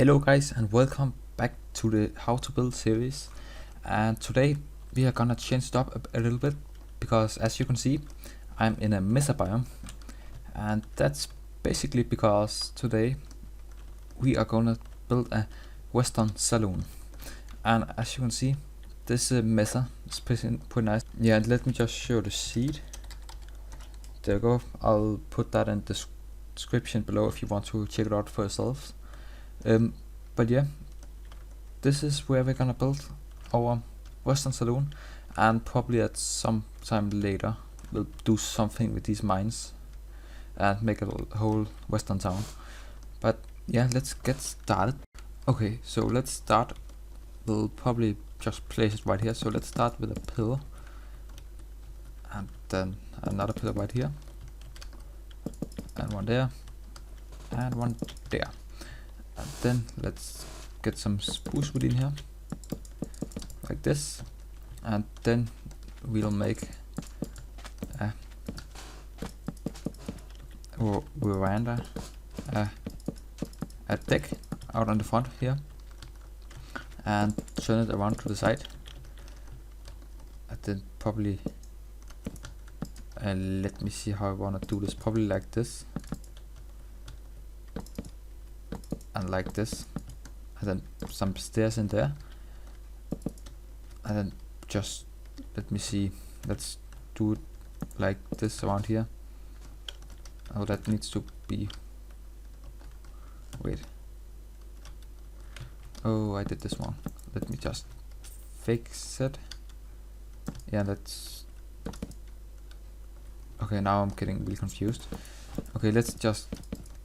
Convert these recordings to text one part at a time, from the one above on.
Hello guys and welcome back to the how to build series, and today we are gonna change it up a little bit because as you can see I'm in a mesa biome, and that's basically because today we are gonna build a western saloon. And as you can see, this mesa is pretty nice. Yeah, and let me just show the seed. There you go. I'll put that in the description below if you want to check it out for yourselves. But yeah, this is where we're gonna build our western saloon, and probably at some time later we'll do something with these mines and make a whole western town. But yeah, let's get started. Okay, so let's start. We'll probably just place it right here. So let's start with a pillar, and then another pillar right here, and one there, and one there. And then let's get some spruce wood in here, like this, and then we'll make a veranda, a deck out on the front here, and turn it around to the side. And then probably let me see how I want to do this. Probably like this and like this, and then some stairs in there, and then just let me see, let's do it like this around here. Oh, that needs to be, wait, oh, I did this wrong. Let me just fix it. Yeah, that's okay. Now I'm getting really confused. Okay, let's just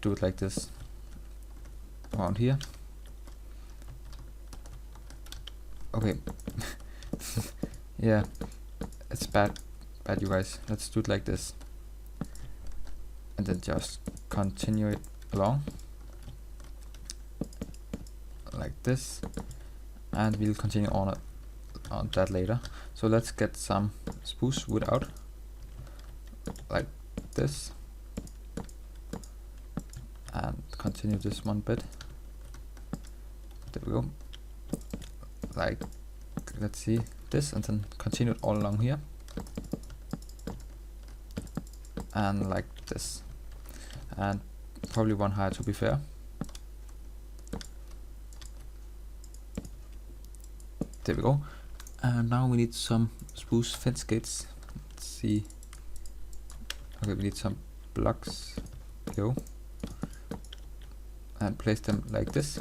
do it like this around here. Okay. Yeah, it's bad you guys. Let's do it like this, and then just continue it along like this, and we'll continue on that later. So let's get some spruce wood out like this, and continue this one bit. There we go. Like, let's see this, and then continue it all along here, and like this, and probably one higher to be fair. There we go. And now we need some spruce fence gates. Let's see. Okay, we need some blocks. Go and place them like this.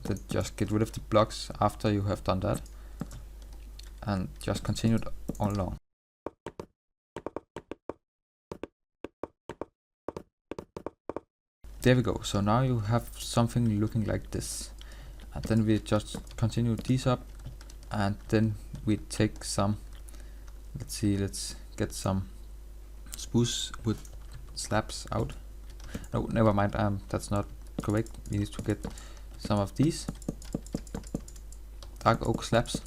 Then just get rid of the blocks after you have done that, and just continue it all along. There we go. So now you have something looking like this, and then we just continue these up, and then we take some, let's see, let's get some spruce wood slabs out. No, never mind, that's not correct. We need to get some of these dark oak slabs,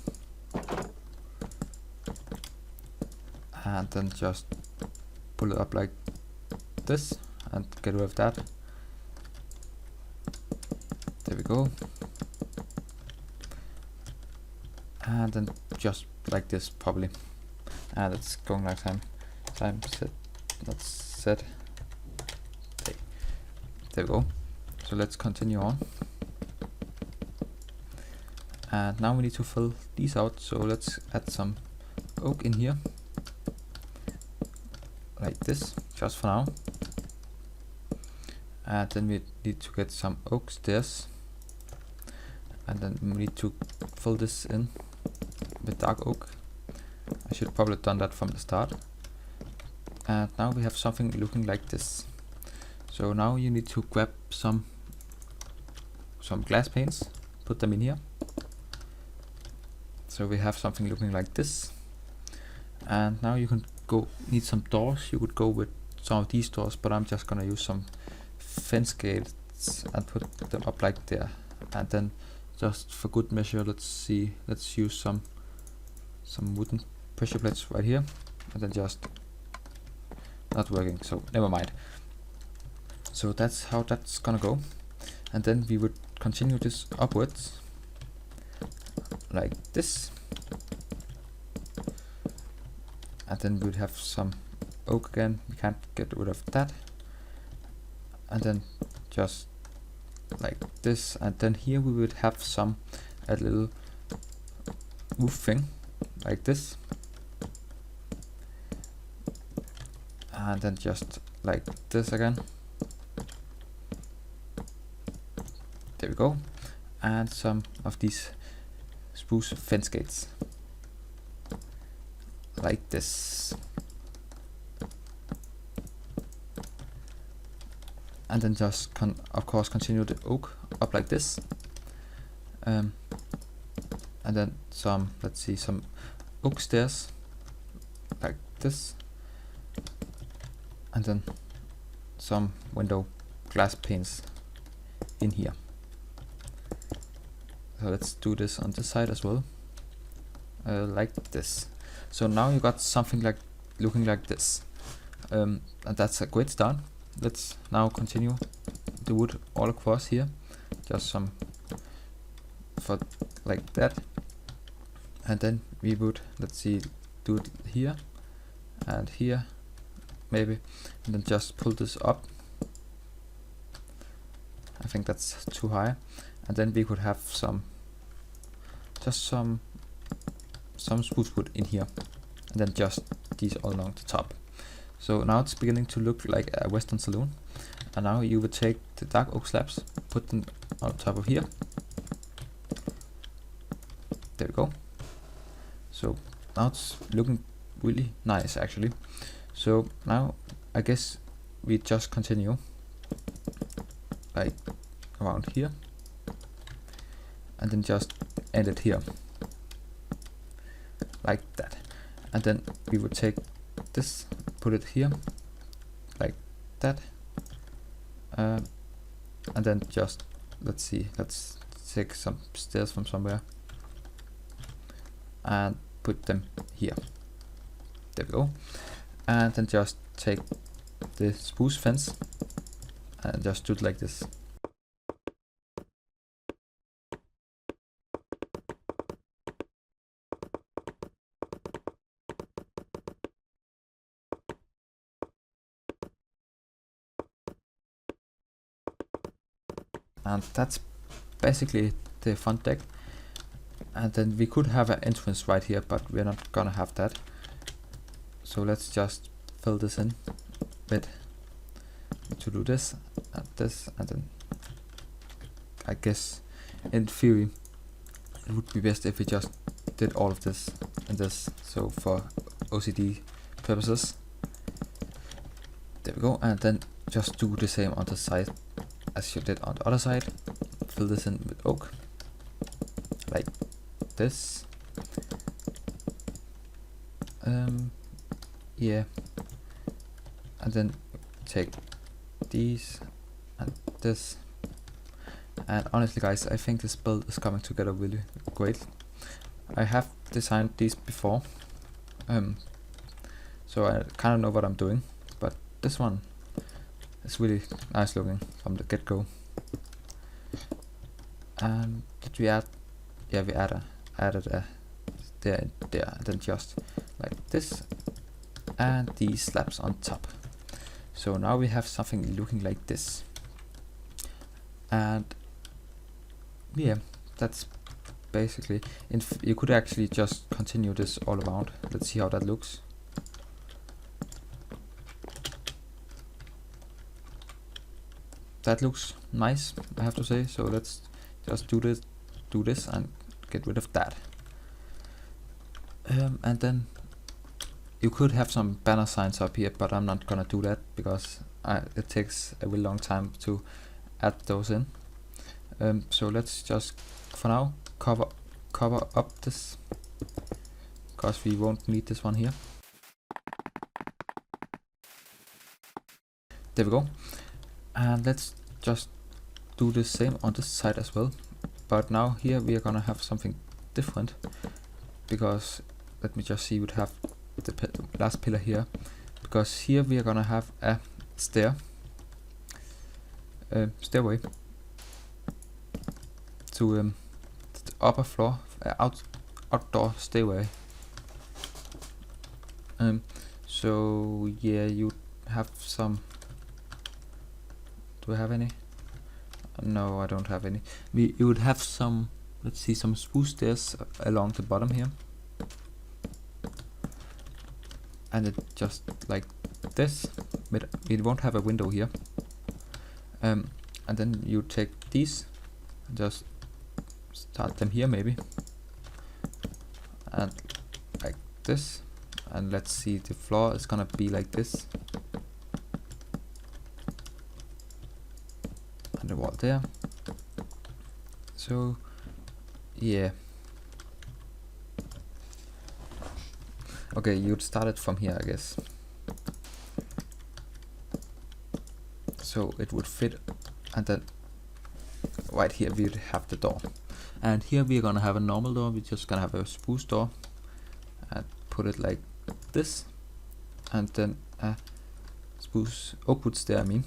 and then just pull it up like this and get rid of that. There we go. And then just like this probably, and it's going like time set, not set. There we go. So let's continue on, and now we need to fill these out. So let's add some oak in here like this, just for now, and then we need to get some oak stairs, and then we need to fill this in with dark oak. I should probably have done that from the start. And now we have something looking like this. So now you need to grab some glass panes, put them in here. So we have something looking like this. And now you can need some doors. You could go with some of these doors, but I'm just gonna use some fence gates and put them up like there. And then just for good measure, let's use some wooden pressure plates right here, and then just not working, so never mind. So that's how that's gonna go, and then we would continue this upwards like this, and then we'd have some oak again. We can't get rid of that, and then just like this, and then here we would have a little roof thing like this, and then just like this again. There we go. And some of these spruce fence gates like this, and then just of course continue the oak up like this, and then some, let's see, some oak stairs like this, and then some window glass panes in here. So let's do this on this side as well, like this. So now you got something like looking like this, and that's a great start. Let's now continue the wood all across here, just some for like that, and then we would, let's see, do it here and here maybe, and then just pull this up. I think that's too high, and then we could have some spruce wood in here, and then just these all along the top. So now it's beginning to look like a western saloon, and now you would take the dark oak slabs, put them on top of here. There we go. So now it's looking really nice actually. So now I guess we just continue like around here, and then just end it here like that, and then we would take this, put it here like that, and then just, let's see, let's take some stairs from somewhere and put them here. There we go. And then just take the spruce fence and just do it like this. And that's basically the front deck. And then we could have an entrance right here, but we're not gonna have that. So let's just fill this in with, to do this, and then I guess in theory it would be best if we just did all of this and this, so for OCD purposes. There we go. And then just do the same on the side as you did on the other side. Fill this in with oak like this. Yeah, and then take these and this, and honestly guys, I think this build is coming together really great. I have designed these before, so I kind of know what I'm doing, but this one is really nice looking from the get-go. And did we add? Yeah, we added a there, and then just like this, and these slabs on top. So now we have something looking like this, and yeah, that's basically. You could actually just continue this all around. Let's see how that looks. That looks nice, I have to say. So let's just do this and get rid of that. And then you could have some banner signs up here, but I'm not gonna do that because it takes a really long time to add those in. So let's just, for now, cover up this, because we won't need this one here. There we go. And let's just do the same on this side as well, but now here we are gonna have something different, because let me just see, we'd have the last pillar here, because here we are gonna have a stairway to the upper floor, outdoor stairway. So yeah, you have some. Do I have any? No, I don't have any. You would have some. Let's see, some spruce stairs along the bottom here, and it just like this. But it won't have a window here. And then you take these, just start them here maybe, and like this. And let's see, the floor is gonna be like this, and the wall there. So yeah, okay, you'd start it from here, I guess. So it would fit, and then right here we'd have the door, and here we're gonna have a normal door. We're just gonna have a spruce door and put it like this, and then a spruce oak wood stair, I mean,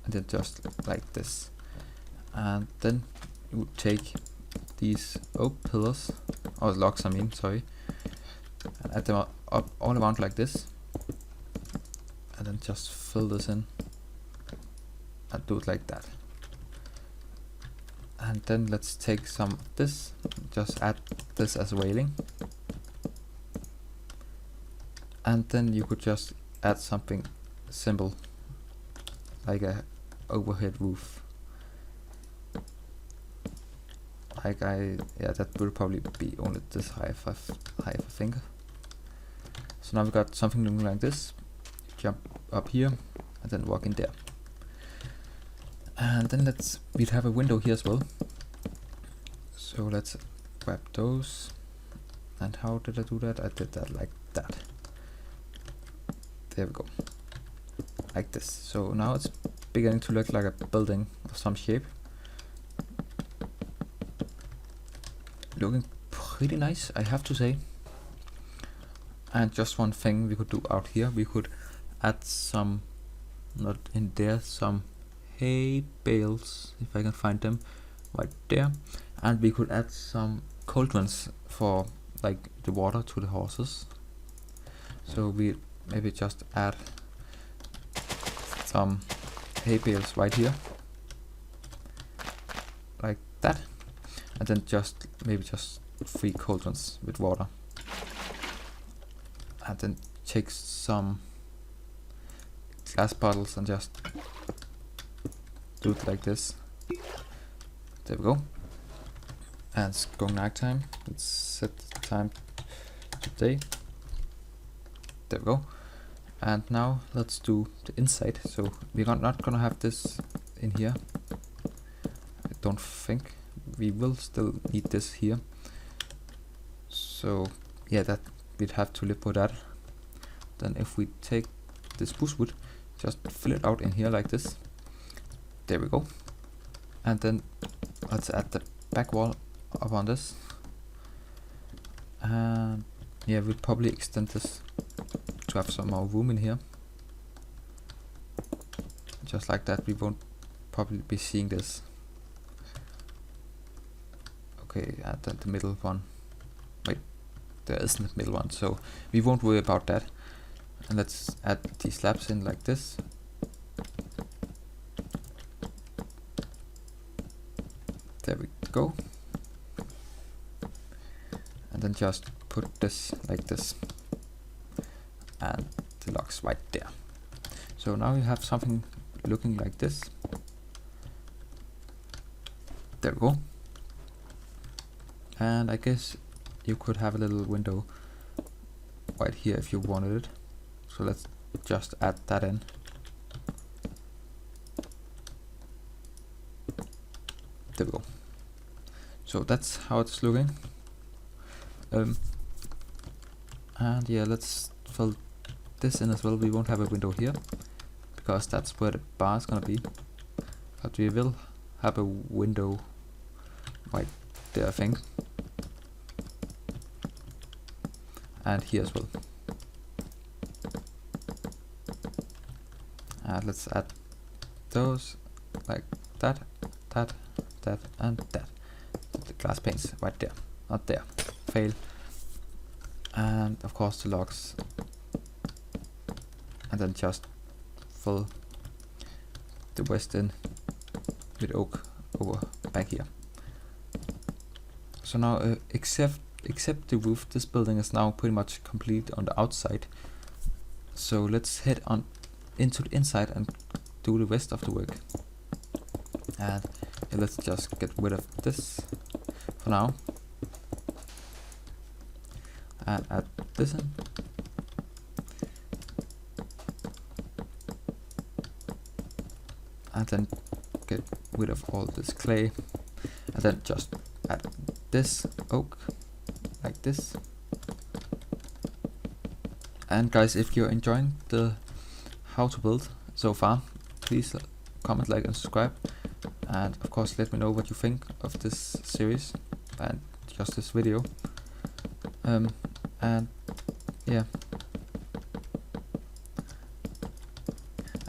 and then just like this. And then you would take these oak pillars, or logs, I mean, sorry, and add them up all around like this, and then just fill this in and do it like that. And then let's take some of this, just add this as railing, and then you could just add something simple like a overhead roof. Like yeah, that will probably be only this high if I think. So now we got something looking like this. Jump up here and then walk in there. And then we'd have a window here as well. So let's grab those. And how did I do that? I did that like that. There we go. Like this. So now it's beginning to look like a building of some shape. Looking pretty nice, I have to say. And just one thing we could do out here, we could add some, not in there, some hay bales, if I can find them, right there. And we could add some cauldrons for like the water to the horses. So we maybe just add some hay bales right here, like that. And then maybe just 3 cauldrons with water. And then take some glass bottles and just do it like this. There we go. And it's going night time. Let's set the time today. There we go. And now let's do the inside. So we're not gonna have this in here, I don't think. We will still need this here. So yeah, that we'd have to live with that. Then if we take this spruce wood, just fill it out in here like this. There we go. And then let's add the back wall up on this. And yeah, we'll probably extend this to have some more room in here. Just like that, we won't probably be seeing this. Okay, and then the middle one. Wait, there isn't a middle one, so we won't worry about that. And let's add these slabs in like this. There we go. And then just put this like this. And the logs right there. So now you have something looking like this. There we go. And I guess you could have a little window right here if you wanted it. So let's just add that in. There we go. So that's how it's looking. And yeah, let's fill this in as well. We won't have a window here because that's where the bar is gonna be. But we will have a window right there, I think. And here as well. And let's add those like that, and that. the glass panes right there, not there. Fail. And of course the logs, and then just fill the west in with oak over back here. So now except the roof, this building is now pretty much complete on the outside. So let's head on into the inside and do the rest of the work. And yeah, let's just get rid of this for now and add this in. And then get rid of all this clay, and then just add this oak like this. And guys, if you're enjoying the how to build so far, please comment, like and subscribe, and of course let me know what you think of this series and just this video. And yeah,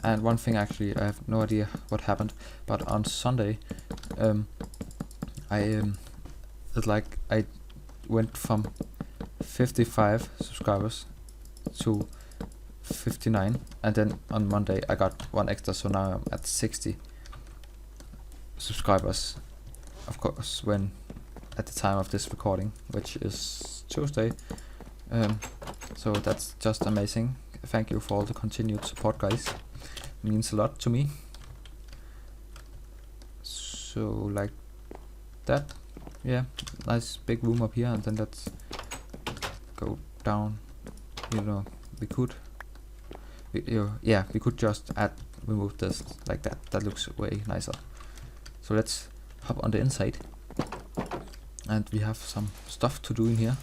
and one thing, actually, I have no idea what happened, but on Sunday I went from 55 subscribers to 59, and then on Monday I got one extra, so now I'm at 60 subscribers, of course, when at the time of this recording, which is Tuesday. So that's just amazing. Thank you for all the continued support, guys. It means a lot to me. So like that, yeah, nice big room up here, and then let's go down. You know, we could just remove this like that. That looks way nicer. So let's hop on the inside, and we have some stuff to do in here.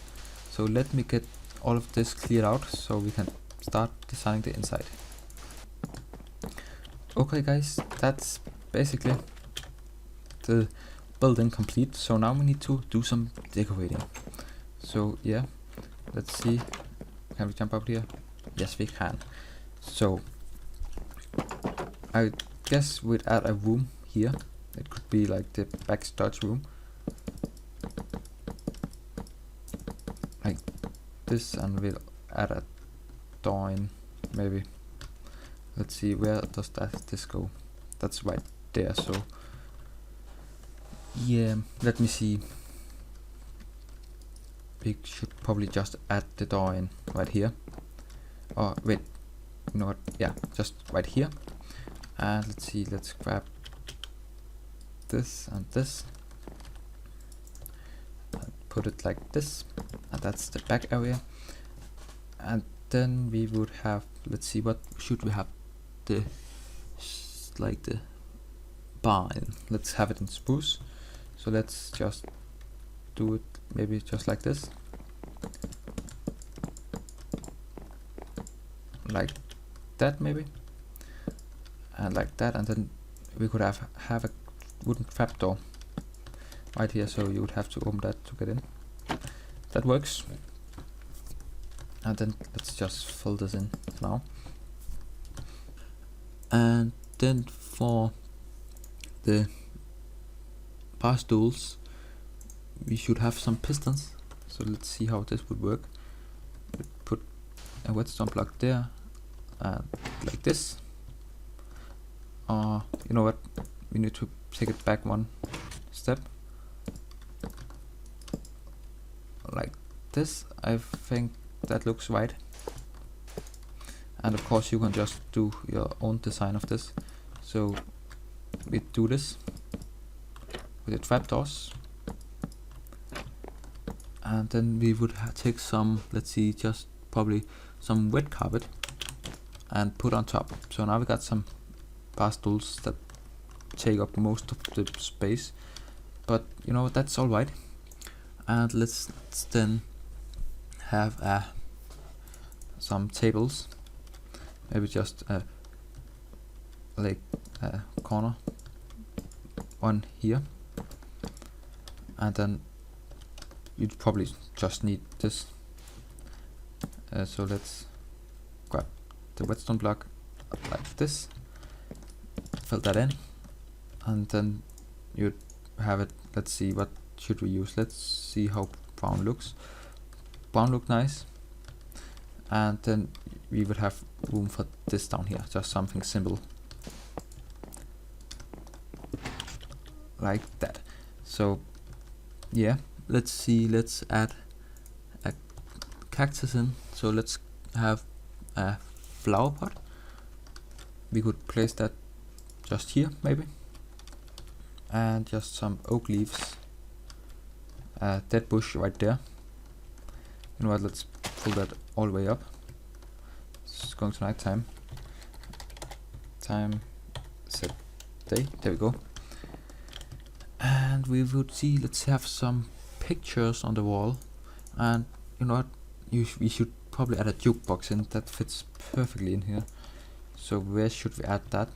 So let me get all of this cleared out so we can start designing the inside. Okay guys, that's basically the building complete. So now we need to do some decorating. So yeah, let's see, can we jump up here? Yes, we can. So I guess we'd add a room here. It could be like the back storage room, like this, and we'll add a door in, maybe. Let's see, where does this go? That's right there. So yeah, let me see. We should probably just add the door in right here. Or wait, you know what? Yeah, just right here. And let's see, let's grab this and this and put it like this, and that's the back area. And then we would have, let's see, what should we have the barn. Let's have it in spruce. So let's just do it maybe just like this, like that maybe, and like that, and then we could have a wooden trapdoor right here, so you would have to open that to get in. That works. And then let's just fill this in now. And then for the bar stools, we should have some pistons. So let's see how this would work. Put a whetstone block there, and like this. You know what? We need to take it back one step, like this. I think that looks right. And of course you can just do your own design of this. So we do this with the trapdoors, and then we would take some, let's see, just probably some wet carpet and put on top. So now we got some bar stools that take up most of the space, but you know, that's all right. And let's then have some tables, maybe just like a corner one here, and then you'd probably just need this. So let's grab the whetstone block like this, fill that in, and then you'd have it. Let's see, what should we use? Let's see how brown looks. Brown look nice. And then we would have room for this down here, just something simple like that. So yeah, let's see, let's add a cactus in. So let's have a flower pot. We could place that just here maybe, and just some oak leaves, a dead bush right there. You know what, let's pull that all the way up. It's going to night time. Time, set, day, there we go. And we would see, let's have some pictures on the wall. And you know what, we should probably add a jukebox in. That fits perfectly in here. So where should we add that?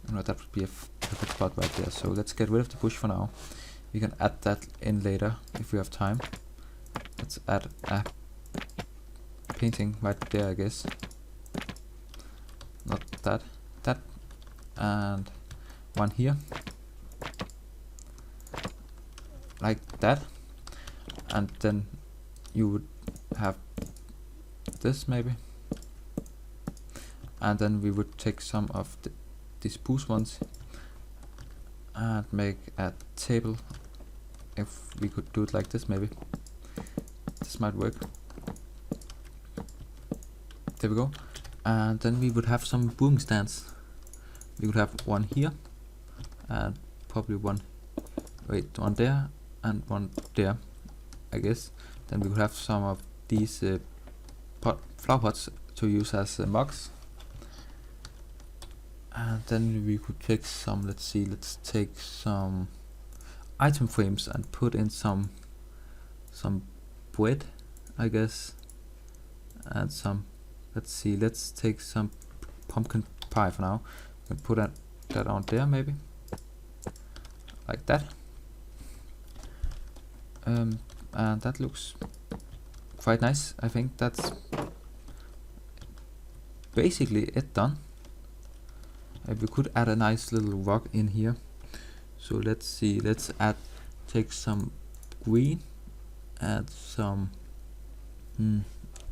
You know, that would be a perfect spot right there. So let's get rid of the bush for now. We can add that in later if we have time. Let's add a painting right there, I guess. Not that, that, and one here, like that. And then you would have this maybe, and then we would take some of these spruce ones and make a table. If we could do it like this, maybe this might work. There we go. And then we would have some broom stands. We would have one here, and probably one there and one there, I guess. Then we would have some of these flower pots to use as mugs. And then we could take some, let's see, let's take some item frames and put in some bread, I guess, and some, let's see, let's take some pumpkin pie for now and put that on there maybe, like that. And that looks quite nice. I think that's basically it done. We could add a nice little rock in here. So let's see, let's take some green, add some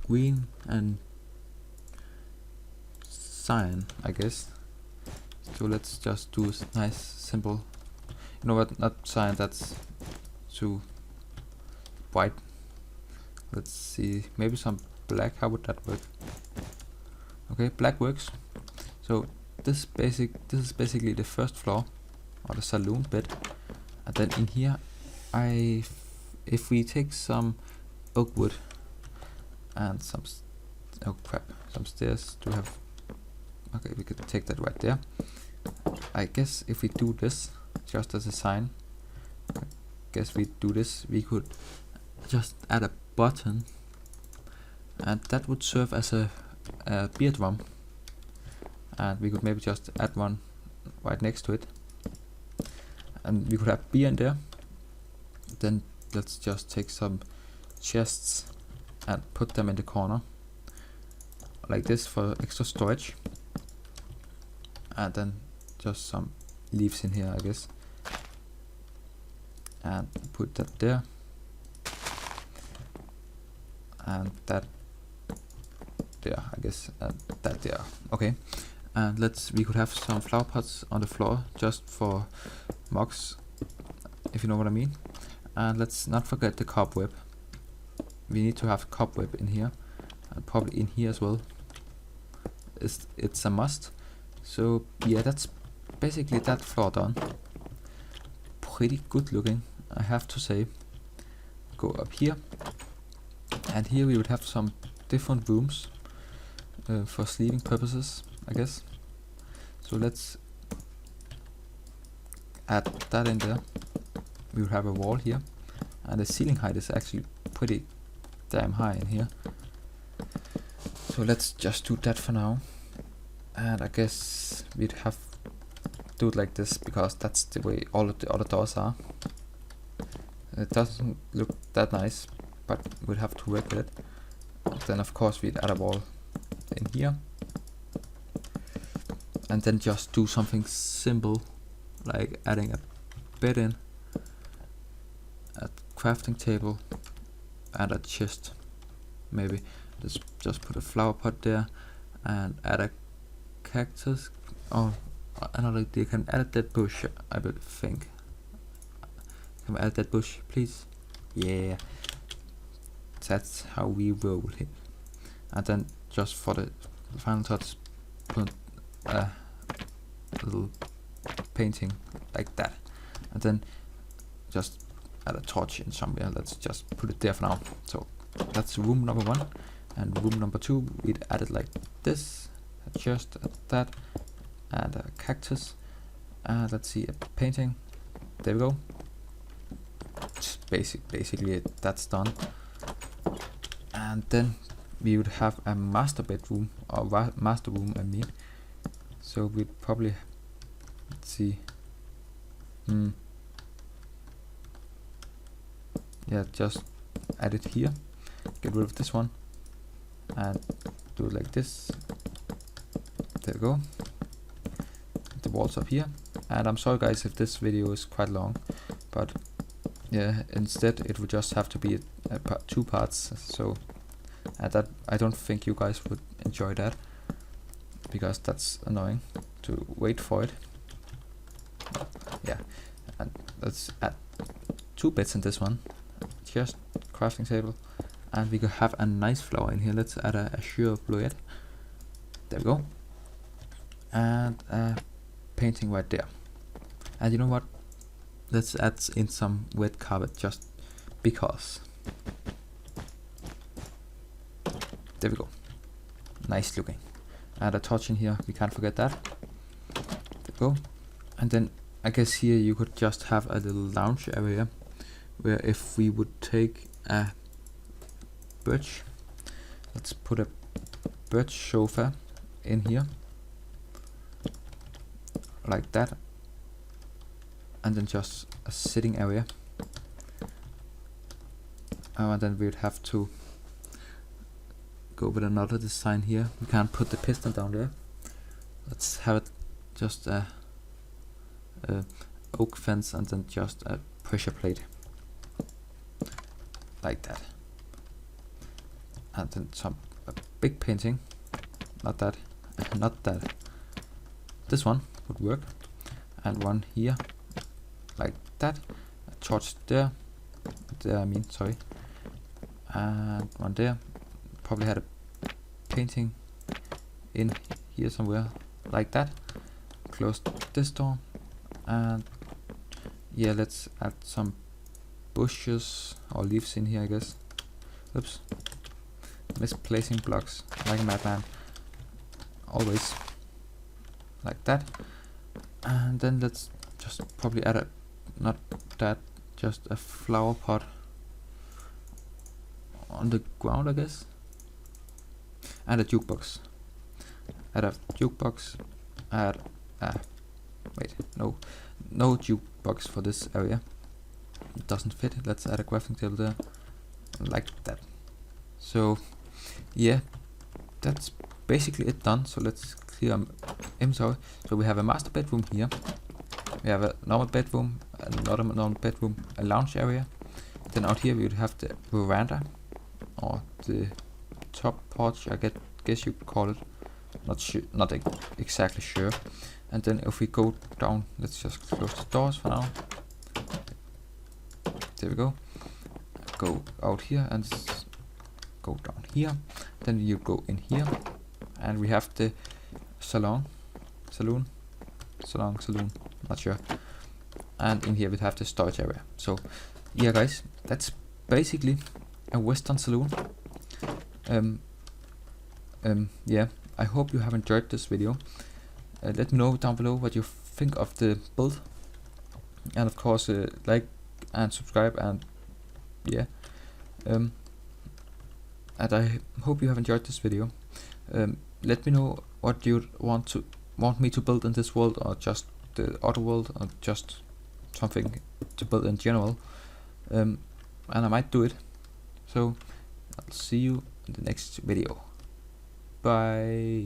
green and cyan, I guess. So let's just do a nice simple, you know what, not cyan, that's too white. Let's see, maybe some black. How would that work? Okay, black works. So this is basically the first floor, or the saloon bed. And then in here, if we take some oak wood and some some stairs to have, okay, we could take that right there. I guess if we do this just as a sign, I guess we do this, we could just add a button, and that would serve as a beer drum. And we could maybe just add one right next to it, and we could have beer in there. Then let's just take some chests and put them in the corner like this for extra storage, and then just some leaves in here, I guess, and put that there, and that there, I guess, and that there. Okay. And we could have some flower pots on the floor just for mugs, if you know what I mean. And let's not forget the cobweb. We need to have cobweb in here, and probably in here as well. It's a must. So yeah, that's basically that floor done. Pretty good looking, I have to say. Go up here, and here we would have some different rooms for sleeping purposes, I guess. So let's add that in there. We will have a wall here, and the ceiling height is actually pretty damn high in here. So let's just do that for now. And I guess we'd have do it like this because that's the way all of the other doors are. It doesn't look that nice, but we'll have to work with it. Then of course we'd add a wall in here, and then just do something simple like adding a bed in, a crafting table and a chest. Maybe let's just put a flower pot there and add a cactus. Oh, another idea, can add that bush, I would think. Can we add that bush, please? Yeah, that's how we roll it. And then just for the final touch, put a little painting like that, and then just add a torch in somewhere. Let's just put it there for now. So that's room number 1, and room number 2 we added like this, just that, and a cactus, and let's see, a painting. There we go. Just basically that's done. And then we would have a master bedroom, or master room, I mean. So we'd probably, let's see, yeah, just add it here, get rid of this one, and do it like this. There we go. The walls up here. And I'm sorry guys if this video is quite long, but yeah, instead it would just have to be 2 parts. So that I don't think you guys would enjoy that, because that's annoying to wait for it. Yeah, and let's add 2 beds in this one, just crafting table, and we could have a nice flower in here. Let's add a azure bluette. There we go. And a painting right there. And you know what, let's add in some wet carpet just because. There we go, nice looking. Add a torch in here, we can't forget that. There we go. And then I guess here you could just have a little lounge area, where if we would take a birch, let's put a birch sofa in here like that, and then just a sitting area. And then we'd have to go with another design here. We can't put the piston down there. Let's have it just a oak fence, and then just a pressure plate like that, and then a big painting, not that, this one would work, and one here like that, a torch there, I mean, sorry, and one there. Probably had a painting in here somewhere like that. Close this door, and yeah, let's add some bushes or leaves in here, I guess. Oops, misplacing blocks like a madman, always like that. And then let's just probably add just a flower pot on the ground, I guess. And a jukebox. Add a jukebox. Add wait, no jukebox for this area. It doesn't fit. Let's add a crafting table there, like that. So yeah, that's basically it done. So let's clear inventory. So we have a master bedroom here. We have a normal bedroom, another normal bedroom, a lounge area. Then out here we would have the veranda, or the top porch, I guess you could call it. Not exactly sure. And then if we go down, let's just close the doors for now. There we go. Go out here and go down here. Then you go in here, and we have the saloon, not sure. And in here we have the storage area. So yeah guys, that's basically a Western saloon. Yeah, I hope you have enjoyed this video. Let me know down below what you think of the build, and of course like and subscribe, and yeah, and I hope you have enjoyed this video. Let me know what you want me to build in this world, or just the other world, or just something to build in general, and I might do it. So I'll see you in the next video. Bye.